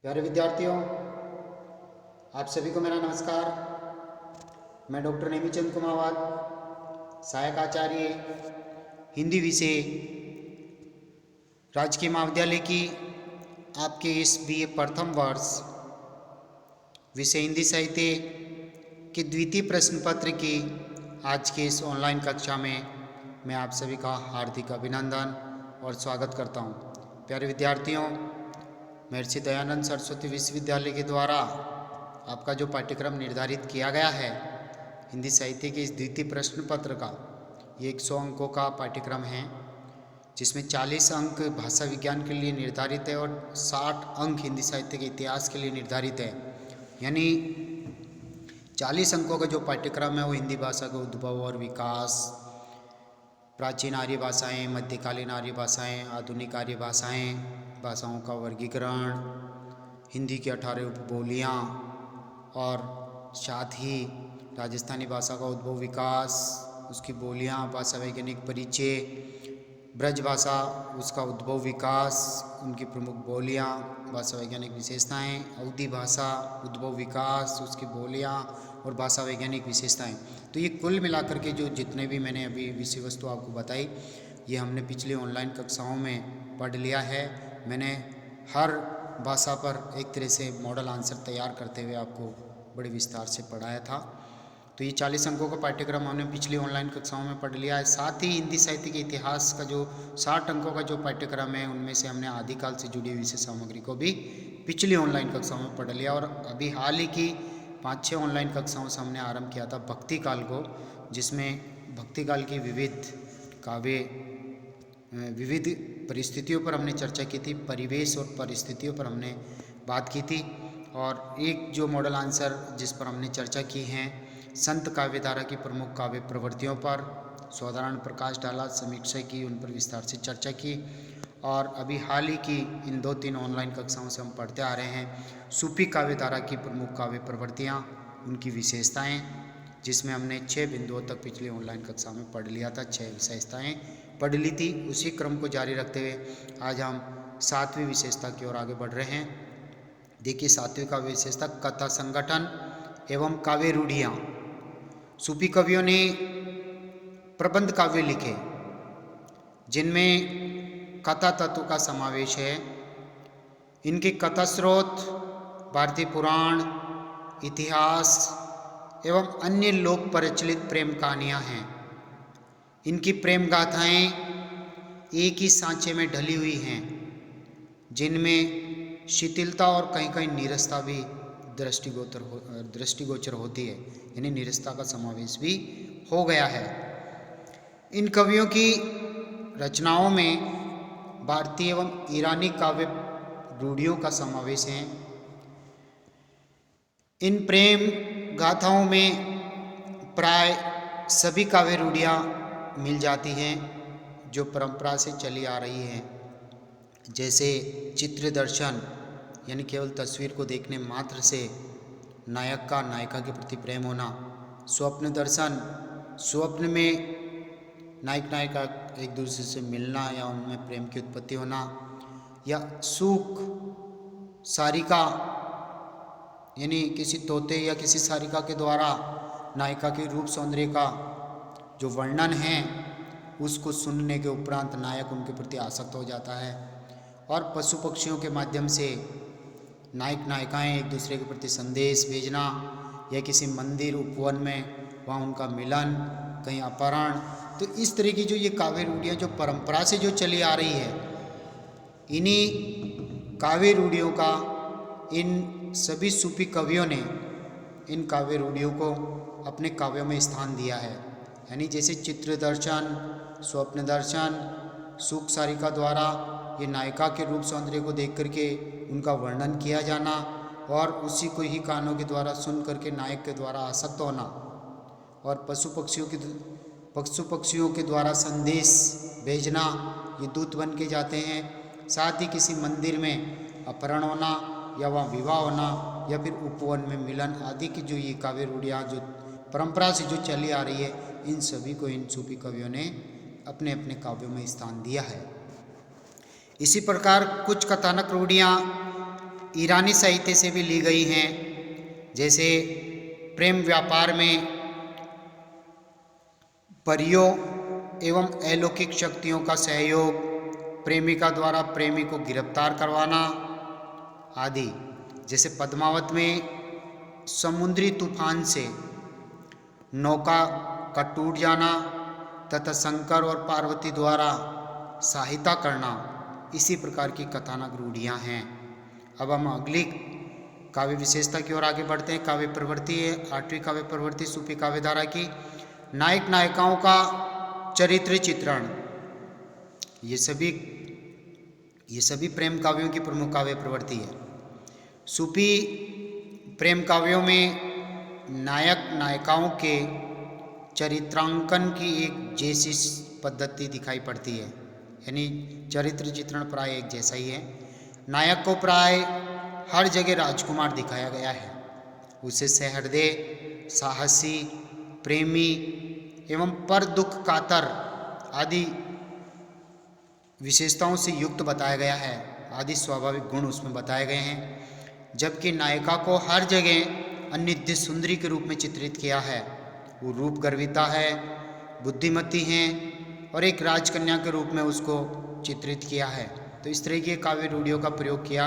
प्यारे विद्यार्थियों, आप सभी को मेरा नमस्कार। मैं डॉक्टर नेमीचंद कुमावत, सहायक आचार्य हिंदी विषय, राजकीय महाविद्यालय की आपके इस बीए प्रथम वर्ष विषय हिंदी साहित्य के द्वितीय प्रश्न पत्र की आज के इस ऑनलाइन कक्षा में मैं आप सभी का हार्दिक अभिनंदन और स्वागत करता हूं। प्यारे विद्यार्थियों, महर्षि दयानंद सरस्वती विश्वविद्यालय के द्वारा आपका जो पाठ्यक्रम निर्धारित किया गया है हिंदी साहित्य के इस द्वितीय प्रश्न पत्र का, ये 100 अंकों का पाठ्यक्रम है जिसमें 40 अंक भाषा विज्ञान के लिए निर्धारित है और 60 अंक हिंदी साहित्य के इतिहास के लिए निर्धारित है। यानी 40 अंकों का जो पाठ्यक्रम है वो हिंदी भाषा का उद्भव और विकास, प्राचीन आर्य भाषाएं, मध्यकालीन आर्य भाषाएं, आधुनिक आर्य भाषाएं, भाषाओं का वर्गीकरण, हिंदी की 18 उपबोलियाँ और साथ ही राजस्थानी भाषा का उद्भव विकास, उसकी बोलियाँ, भाषा वैज्ञानिक परिचय, ब्रज भाषा उसका उद्भव विकास, उनकी प्रमुख बोलियाँ, भाषा वैज्ञानिक विशेषताएं, अवधी भाषा उद्भव विकास, उसकी बोलियाँ और भाषा वैज्ञानिक विशेषताएं। तो ये कुल मिलाकर के जो जितने भी मैंने अभी विषय वस्तु आपको बताई, ये हमने पिछले ऑनलाइन कक्षाओं में पढ़ लिया है। मैंने हर भाषा पर एक तरह से मॉडल आंसर तैयार करते हुए आपको बड़े विस्तार से पढ़ाया था। तो ये 40 अंकों का पाठ्यक्रम हमने पिछली ऑनलाइन कक्षाओं में पढ़ लिया है। साथ ही हिंदी साहित्य के इतिहास का जो 60 अंकों का जो पाठ्यक्रम है, उनमें से हमने आदिकाल से जुड़ी विषय सामग्री को भी पिछली ऑनलाइन कक्षाओं में पढ़ लिया। और अभी हाल ही की 5-6 ऑनलाइन कक्षाओं से हमने आरंभ किया था भक्ति काल को, जिसमें भक्ति काल की विविध काव्य, विविध परिस्थितियों पर हमने चर्चा की थी, परिवेश और परिस्थितियों पर हमने बात की थी। और एक जो मॉडल आंसर जिस पर हमने चर्चा की है, संत काव्यधारा की प्रमुख काव्य प्रवृत्तियों पर साधारण प्रकाश डाला, समीक्षा की, उन पर विस्तार से चर्चा की। और अभी हाल ही की इन 2-3 ऑनलाइन कक्षाओं से हम पढ़ते आ रहे हैं सूफी काव्यधारा की प्रमुख काव्य प्रवृत्तियाँ, उनकी विशेषताएँ, जिसमें हमने 6 बिंदुओं तक पिछली ऑनलाइन कक्षा में पढ़ लिया था, 6 विशेषताएँ पढ़ ली थी। उसी क्रम को जारी रखते हुए आज हम 7वीं विशेषता की ओर आगे बढ़ रहे हैं। देखिए, 7वीं काव्य विशेषता कथा संगठन एवं काव्य रूढ़ियाँ। सूफी कवियों ने प्रबंध काव्य लिखे जिनमें कथा तत्व का समावेश है। इनके कथा स्रोत भारतीय पुराण, इतिहास एवं अन्य लोक प्रचलित प्रेम कहानियाँ हैं। इनकी प्रेम गाथाएँ एक ही सांचे में ढली हुई हैं, जिनमें शिथिलता और कहीं कहीं नीरसता भी दृष्टिगोचर होती है, यानी नीरसता का समावेश भी हो गया है। इन कवियों की रचनाओं में भारतीय एवं ईरानी काव्य रूढ़ियों का समावेश है। इन प्रेम गाथाओं में प्राय सभी काव्य रूढ़ियाँ मिल जाती हैं जो परंपरा से चली आ रही हैं, जैसे चित्र दर्शन, यानी केवल तस्वीर को देखने मात्र से नायक का नायिका के प्रति प्रेम होना। स्वप्न दर्शन, स्वप्न में नायक नायिका एक दूसरे से मिलना या उनमें प्रेम की उत्पत्ति होना। या सूक सारिका, यानी किसी तोते या किसी सारिका के द्वारा नायिका के रूप सौंदर्य का जो वर्णन है, उसको सुनने के उपरांत नायक उनके प्रति आसक्त हो जाता है। और पशु पक्षियों के माध्यम से नायक नायिकाएं एक दूसरे के प्रति संदेश भेजना, या किसी मंदिर उपवन में वहाँ उनका मिलन, कहीं अपहरण। तो इस तरह की जो ये काव्य रूढ़ियाँ जो परंपरा से जो चली आ रही है, इन्हीं काव्य रूढ़ियों का इन सभी सूफी कवियों ने इन काव्य रूढ़ियों को अपने काव्यों में स्थान दिया है। यानी जैसे चित्र दर्शन, स्वप्न दर्शन, सूक सारिका द्वारा ये नायिका के रूप सौंदर्य को देख करके उनका वर्णन किया जाना और उसी को ही कानों के द्वारा सुन करके नायक के द्वारा आसक्त होना। और पशु पक्षियों के द्वारा संदेश भेजना, ये दूत बन के जाते हैं। साथ ही किसी मंदिर में अपहरण होना या वहाँ विवाह होना या फिर उपवन में मिलन आदि की जो ये काव्य रूढ़ियाँ जो परंपरा से जो चली आ रही है, इन सभी को इन सूफी कवियों ने अपने अपने काव्यों में स्थान दिया है। इसी प्रकार कुछ कथानक रूढ़ियाँ ईरानी साहित्य से भी ली गई हैं, जैसे प्रेम व्यापार में परियों एवं अलौकिक शक्तियों का सहयोग, प्रेमिका द्वारा प्रेमी को गिरफ्तार करवाना आदि। जैसे पद्मावत में समुद्री तूफान से नौका का टूट जाना तथा शंकर और पार्वती द्वारा सहायता करना, इसी प्रकार की कथानक रूढ़ियाँ हैं। अब हम अगली काव्य विशेषता की ओर आगे बढ़ते हैं। काव्य प्रवृत्ति है 8वीं काव्य प्रवृत्ति सूफी काव्य धारा की। नायक नायिकाओं का चरित्र चित्रण, ये सभी प्रेम काव्यों की प्रमुख काव्य प्रवृत्ति है। सूफी प्रेम काव्यों में नायक नायिकाओं के चरित्रांकन की एक जैसी पद्धति दिखाई पड़ती है, यानी चरित्र चित्रण प्राय एक जैसा ही है। नायक को प्राय हर जगह राजकुमार दिखाया गया है, उसे सहृदय, साहसी, प्रेमी एवं पर दुख कातर आदि विशेषताओं से युक्त बताया गया है, आदि स्वाभाविक गुण उसमें बताए गए हैं। जबकि नायिका को हर जगह अनित्य सुंदरी के रूप में चित्रित किया है। वो रूप गर्विता है, बुद्धिमती हैं और एक राजकन्या के रूप में उसको चित्रित किया है। तो इस तरह की काव्य रूढ़ियों का प्रयोग किया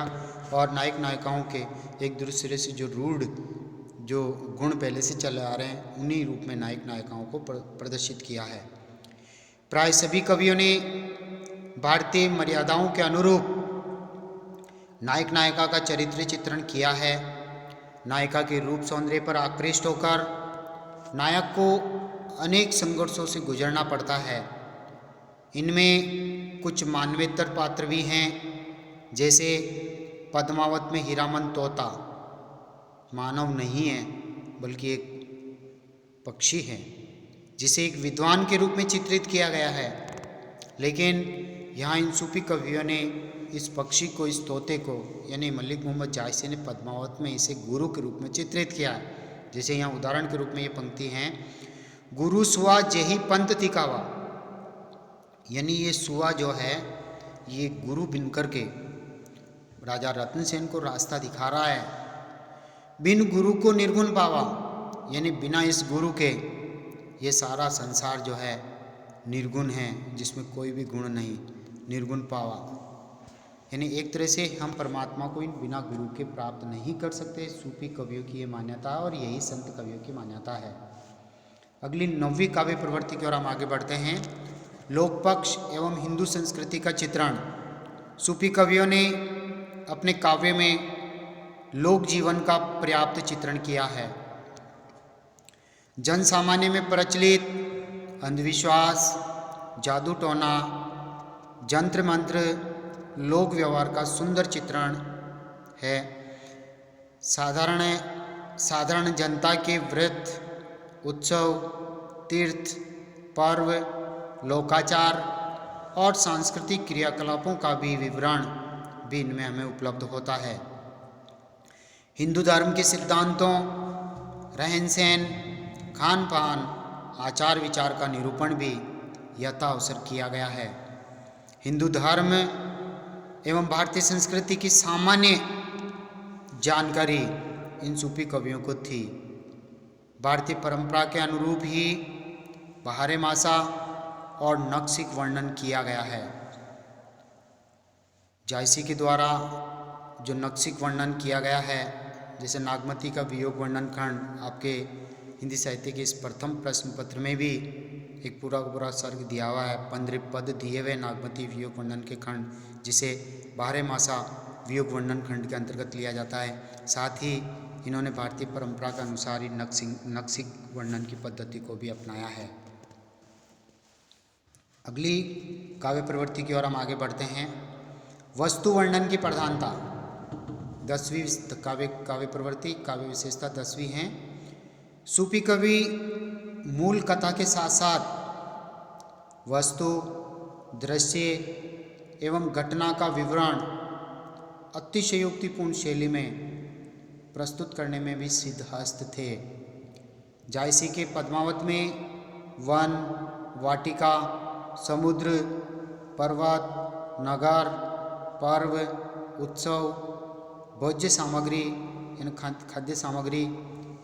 और नायक नायिकाओं के एक दूसरे से जो रूढ़ जो गुण पहले से चले आ रहे हैं, उन्हीं रूप में नायक नायिकाओं को प्रदर्शित किया है। प्राय सभी कवियों ने भारतीय मर्यादाओं के अनुरूप नायक नायिका का चरित्र चित्रण किया है। नायिका के रूप सौंदर्य पर आकृष्ट होकर नायक को अनेक संघर्षों से गुजरना पड़ता है। इनमें कुछ मानवेतर पात्र भी हैं, जैसे पद्मावत में हीरामन तोता मानव नहीं है बल्कि एक पक्षी है, जिसे एक विद्वान के रूप में चित्रित किया गया है। लेकिन यहाँ इन सूफी कवियों ने इस पक्षी को, इस तोते को, यानी मलिक मोहम्मद जायसी ने पद्मावत में इसे गुरु के रूप में चित्रित किया है। जैसे यहाँ उदाहरण के रूप में ये पंक्ति हैं, गुरु सुआ जेही पंत तिकावा, यानी ये सुआ जो है ये गुरु बिन करके राजा रतन सेन को रास्ता दिखा रहा है। बिन गुरु को निर्गुण पावा, यानी बिना इस गुरु के ये सारा संसार जो है निर्गुण है, जिसमें कोई भी गुण नहीं, निर्गुण पावा। यानी एक तरह से हम परमात्मा को इन बिना गुरु के प्राप्त नहीं कर सकते। सूफी कवियों की ये मान्यता है और यही संत कवियों की मान्यता है। अगली 9वीं काव्य प्रवृत्ति की ओर हम आगे बढ़ते हैं। लोक पक्ष एवं हिंदू संस्कृति का चित्रण। सूफी कवियों ने अपने काव्य में लोक जीवन का पर्याप्त चित्रण किया है। जन सामान्य में प्रचलित अंधविश्वास, जादू टोना, जंत्र मंत्र, लोक व्यवहार का सुंदर चित्रण है। साधारण जनता के व्रत, उत्सव, तीर्थ, पर्व, लोकाचार और सांस्कृतिक क्रियाकलापों का भी विवरण भी इनमें हमें उपलब्ध होता है। हिंदू धर्म के सिद्धांतों, रहन सहन, खान पान, आचार विचार का निरूपण भी यथाअवसर किया गया है। हिंदू धर्म एवं भारतीय संस्कृति की सामान्य जानकारी इन सूफी कवियों को थी। भारतीय परंपरा के अनुरूप ही बहारे मासा और नक्सिक वर्णन किया गया है। जायसी के द्वारा जो नक्सिक वर्णन किया गया है, जैसे नागमती का वियोग वर्णन खंड आपके हिंदी साहित्य के इस प्रथम प्रश्न पत्र में भी एक पूरा सर्ग दिया हुआ है। 15 पद दिए हुए नागमती वियोग वर्णन के खंड, जिसे बारह मासा वियोग वर्णन खंड के अंतर्गत लिया जाता है। साथ ही इन्होंने भारतीय परंपरा के अनुसार ही नक्सिक वर्णन की पद्धति को भी अपनाया है। अगली काव्य प्रवृत्ति की ओर हम आगे बढ़ते हैं। वस्तु वर्णन की प्रधानता। 10वीं काव्य प्रवृत्ति, काव्य विशेषता 10वीं है। सूफी कवि मूल कथा के साथ साथ वस्तु, दृश्य एवं घटना का विवरण अतिशयोक्तिपूर्ण शैली में प्रस्तुत करने में भी सिद्धहस्त थे। जायसी के पद्मावत में वन, वाटिका, समुद्र, पर्वत, नगर, पर्व, उत्सव, भोज्य सामग्री यानी खाद्य सामग्री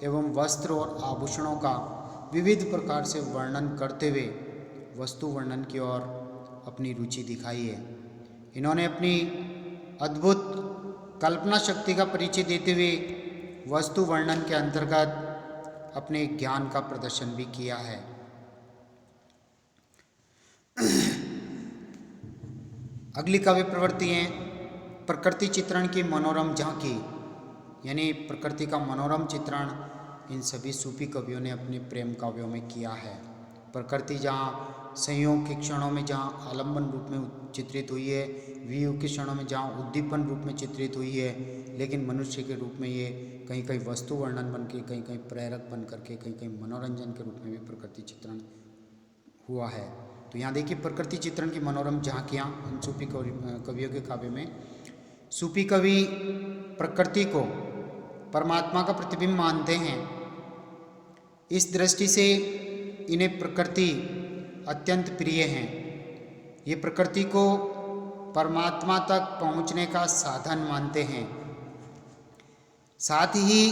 एवं वस्त्र और आभूषणों का विविध प्रकार से वर्णन करते हुए वस्तु वर्णन की ओर अपनी रुचि दिखाई है। इन्होंने अपनी अद्भुत कल्पना शक्ति का परिचय देते हुए वस्तु वर्णन के अंतर्गत अपने ज्ञान का प्रदर्शन भी किया है। अगली काव्य प्रवृत्ति है प्रकृति चित्रण की मनोरम झांकी, यानी प्रकृति का मनोरम चित्रण इन सभी सूफी कवियों ने अपने प्रेम काव्यों में किया है। प्रकृति जहाँ संयोग के क्षणों में जहाँ आलंबन रूप में चित्रित हुई है, वियोग के क्षणों में जहाँ उद्दीपन रूप में चित्रित हुई है, लेकिन मनुष्य के रूप में ये कहीं कहीं वस्तु वर्णन बन के, कहीं कहीं प्रेरक बन करके, कहीं कहीं मनोरंजन के रूप में भी प्रकृति चित्रण हुआ है। तो यहाँ देखिए प्रकृति चित्रण की मनोरम झांकियाँ इन सूफी कवियों के काव्य में। सूफी कवि प्रकृति को परमात्मा का प्रतिबिंब मानते हैं। इस दृष्टि से इन्हें प्रकृति अत्यंत प्रिय है। ये प्रकृति को परमात्मा तक पहुँचने का साधन मानते हैं। साथ ही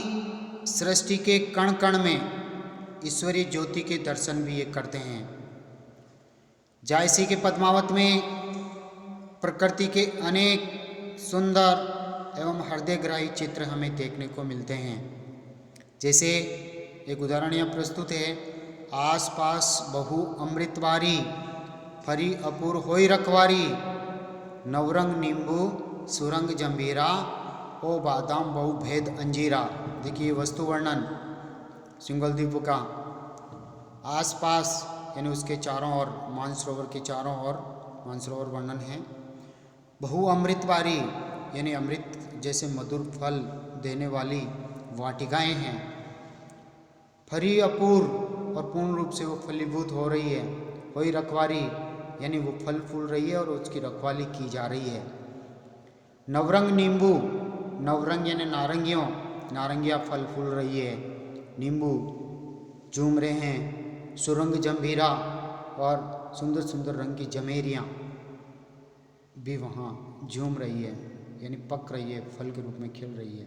सृष्टि के कण कण में ईश्वरीय ज्योति के दर्शन भी ये करते हैं। जायसी के पद्मावत में प्रकृति के अनेक सुंदर एवं हृदयग्राही चित्र हमें देखने को मिलते हैं। जैसे एक उदाहरण यहाँ प्रस्तुत है, आस पास बहु अमृतवारी, फरी अपूर होई रखवारी, नवरंग नींबू सुरंग जंभीरा, ओ बादाम बहु भेद अंजीरा। देखिए वस्तु वर्णन सिंगलदीप का। आसपास यानी उसके चारों ओर, मानसरोवर के चारों ओर मानसरोवर वर्णन है। बहु अमृतवारी यानी अमृत जैसे मधुर फल देने वाली वाटिकाएं हैं। फरी अपूर और पूर्ण रूप से वो फलीभूत हो रही है। वही रखवारी यानी वो फल फूल रही है और उसकी रखवाली की जा रही है। नवरंग नींबू, नवरंग यानी नारंगियों, नारंगियाँ फल फूल रही है, नींबू झूम रहे हैं। सुरंग जंभीरा और सुंदर सुंदर रंग की जमेरियाँ भी वहाँ झूम रही है, यानी पक रही है, फल के रूप में खिल रही है।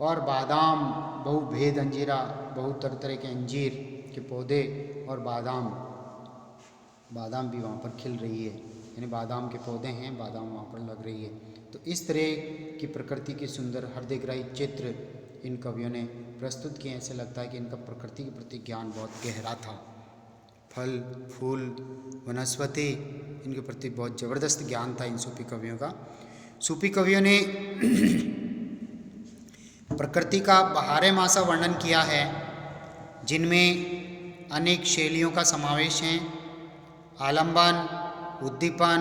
और बादाम बहु भेद अंजीरा, बहुत तरह तरह के अंजीर के पौधे और बादाम भी वहाँ पर खिल रही है, यानी बादाम के पौधे हैं, बादाम वहाँ पर लग रही है। तो इस तरह की प्रकृति के सुंदर हृदयग्राही चित्र इन कवियों ने प्रस्तुत किए। ऐसे लगता है कि इनका प्रकृति के प्रति ज्ञान बहुत गहरा था। फल फूल वनस्पति इनके प्रति बहुत ज़बरदस्त ज्ञान था इन सूफी कवियों का। सूफी कवियों ने प्रकृति का बारह मासा वर्णन किया है, जिनमें अनेक शैलियों का समावेश है। आलंबन, उद्दीपन,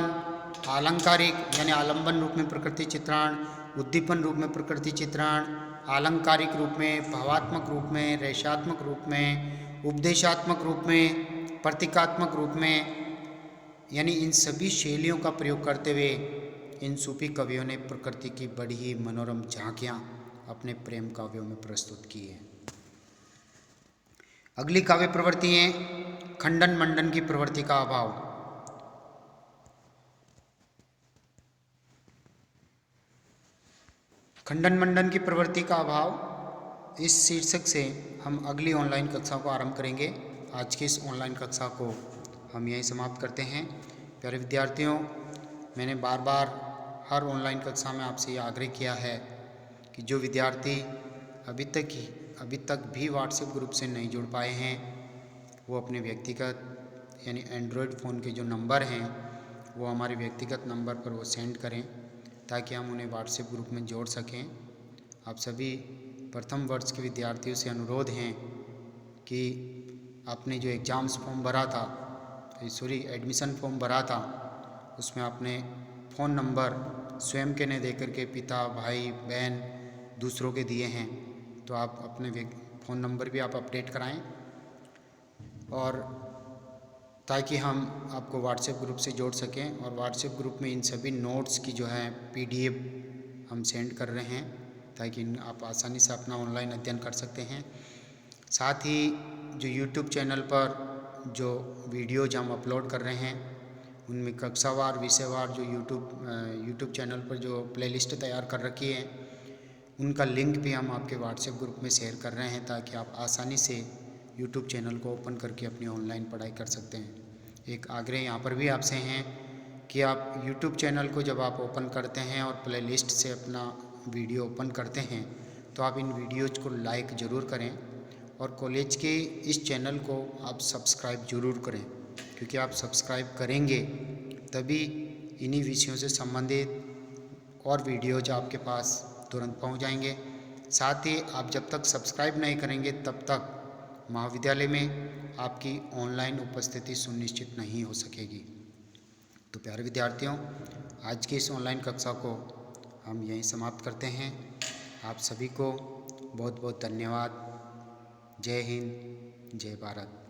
आलंकारिक यानी आलंबन रूप में प्रकृति चित्रण, उद्दीपन रूप में प्रकृति चित्रण, आलंकारिक रूप में, भावात्मक रूप में, रेशात्मक रूप में, उपदेशात्मक रूप में, प्रतीकात्मक रूप में, यानी इन सभी शैलियों का प्रयोग करते हुए इन सूफी कवियों ने प्रकृति की बड़ी ही मनोरम झांकियाँ अपने प्रेम काव्यों में प्रस्तुत की है। अगली काव्य प्रवृत्ति है खंडन मंडन की प्रवृत्ति का अभाव। खंडन मंडन की प्रवृत्ति का अभाव, इस शीर्षक से हम अगली ऑनलाइन कक्षा को आरंभ करेंगे। आज की इस ऑनलाइन कक्षा को हम यहीं समाप्त करते हैं। प्यारे विद्यार्थियों, मैंने बार बार हर ऑनलाइन कक्षा में आपसे ये आग्रह किया है कि जो विद्यार्थी अभी तक भी व्हाट्सएप ग्रुप से नहीं जुड़ पाए हैं, वो अपने व्यक्तिगत यानी एंड्रॉयड फ़ोन के जो नंबर हैं वो हमारे व्यक्तिगत नंबर पर वो सेंड करें, ताकि हम उन्हें व्हाट्सएप ग्रुप में जोड़ सकें। आप सभी प्रथम वर्ष के विद्यार्थियों से अनुरोध है कि आपने जो एग्ज़ाम्स फॉर्म भरा था, एडमिशन फॉर्म भरा था, उसमें आपने फ़ोन नंबर स्वयं के न दे करके पिता, भाई, बहन, दूसरों के दिए हैं, तो आप अपने फ़ोन नंबर भी आप अपडेट कराएं, और ताकि हम आपको व्हाट्सएप ग्रुप से जोड़ सकें। और व्हाट्सएप ग्रुप में इन सभी नोट्स की जो है PDF हम सेंड कर रहे हैं, ताकि आप आसानी से अपना ऑनलाइन अध्ययन कर सकते हैं। साथ ही जो YouTube चैनल पर जो वीडियोज हम अपलोड कर रहे हैं, उनमें कक्षावार विषयवार जो YouTube चैनल पर जो प्लेलिस्ट तैयार कर रखी है, उनका लिंक भी हम आपके व्हाट्सएप ग्रुप में शेयर कर रहे हैं, ताकि आप आसानी से यूट्यूब चैनल को ओपन करके अपनी ऑनलाइन पढ़ाई कर सकते हैं। एक आग्रह यहाँ पर भी आपसे हैं कि आप यूट्यूब चैनल को जब आप ओपन करते हैं और प्लेलिस्ट से अपना वीडियो ओपन करते हैं, तो आप इन वीडियोज़ को लाइक ज़रूर करें और कॉलेज के इस चैनल को आप सब्सक्राइब ज़रूर करें, क्योंकि आप सब्सक्राइब करेंगे तभी इन्हीं विषयों से संबंधित और वीडियोज आपके पास तुरंत पहुंच जाएंगे। साथ ही आप जब तक सब्सक्राइब नहीं करेंगे तब तक महाविद्यालय में आपकी ऑनलाइन उपस्थिति सुनिश्चित नहीं हो सकेगी। तो प्यारे विद्यार्थियों, आज की इस ऑनलाइन कक्षा को हम यहीं समाप्त करते हैं। आप सभी को बहुत बहुत धन्यवाद। जय हिंद, जय भारत।